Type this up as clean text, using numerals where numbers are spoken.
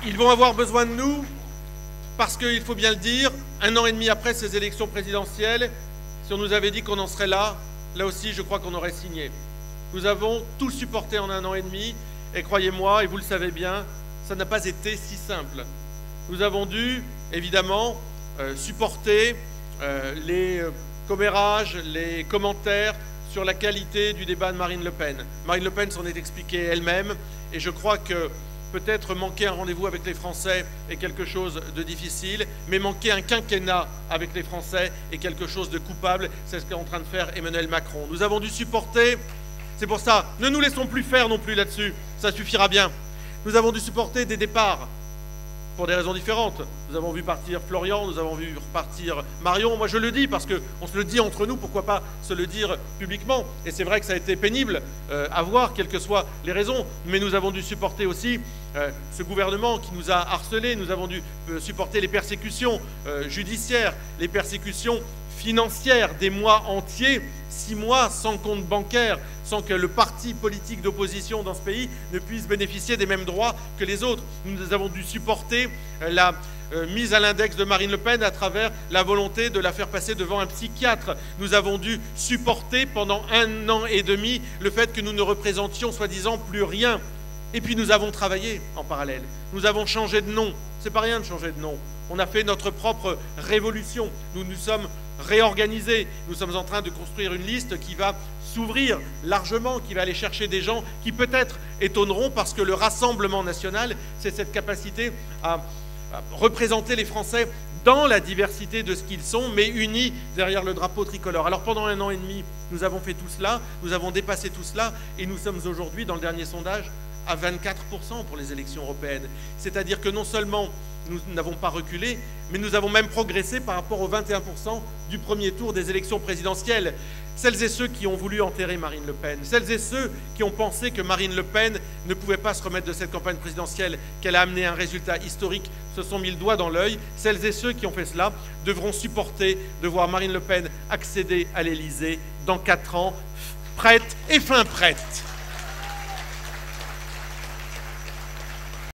Ils vont avoir besoin de nous parce qu'il faut bien le dire, 1 an et demi après ces élections présidentielles, si on nous avait dit qu'on en serait là, là aussi je crois qu'on aurait signé. Nous avons tout supporté en 1 an et demi et croyez-moi, et vous le savez bien, ça n'a pas été si simple. Nous avons dû évidemment supporter les commérages, les commentaires sur la qualité du débat de Marine Le Pen. Marine Le Pen s'en est expliquée elle-même et je crois que peut-être manquer un rendez-vous avec les Français est quelque chose de difficile, mais manquer un quinquennat avec les Français est quelque chose de coupable. C'est ce qu'est en train de faire Emmanuel Macron. Nous avons dû supporter, c'est pour ça, ne nous laissons plus faire non plus là-dessus, ça suffira bien. Nous avons dû supporter des départs pour des raisons différentes. Nous avons vu partir Florian, nous avons vu repartir Marion. Moi je le dis parce qu'on se le dit entre nous, pourquoi pas se le dire publiquement. Et c'est vrai que ça a été pénible à voir, quelles que soient les raisons. Mais nous avons dû supporter aussi ce gouvernement qui nous a harcelés. Nous avons dû supporter les persécutions judiciaires, les persécutions financières, des mois entiers, 6 mois sans compte bancaire, sans que le parti politique d'opposition dans ce pays ne puisse bénéficier des mêmes droits que les autres. Nous avons dû supporter la mise à l'index de Marine Le Pen à travers la volonté de la faire passer devant un psychiatre. Nous avons dû supporter pendant 1 an et demi le fait que nous ne représentions soi-disant plus rien. Et puis nous avons travaillé en parallèle. Nous avons changé de nom. C'est pas rien de changer de nom. On a fait notre propre révolution. Nous nous sommes réorganisés. Nous sommes en train de construire une liste qui va s'ouvrir largement, qui va aller chercher des gens qui peut-être étonneront parce que le Rassemblement national, c'est cette capacité à représenter les Français dans la diversité de ce qu'ils sont, mais unis derrière le drapeau tricolore. Alors pendant 1 an et demi, nous avons fait tout cela, nous avons dépassé tout cela, et nous sommes aujourd'hui, dans le dernier sondage, à 24% pour les élections européennes. C'est-à-dire que non seulement nous n'avons pas reculé, mais nous avons même progressé par rapport aux 21% du premier tour des élections présidentielles. Celles et ceux qui ont voulu enterrer Marine Le Pen, celles et ceux qui ont pensé que Marine Le Pen ne pouvait pas se remettre de cette campagne présidentielle, qu'elle a amené un résultat historique, se sont mis le doigt dans l'œil. Celles et ceux qui ont fait cela devront supporter de voir Marine Le Pen accéder à l'Élysée dans 4 ans, prête et fin prête.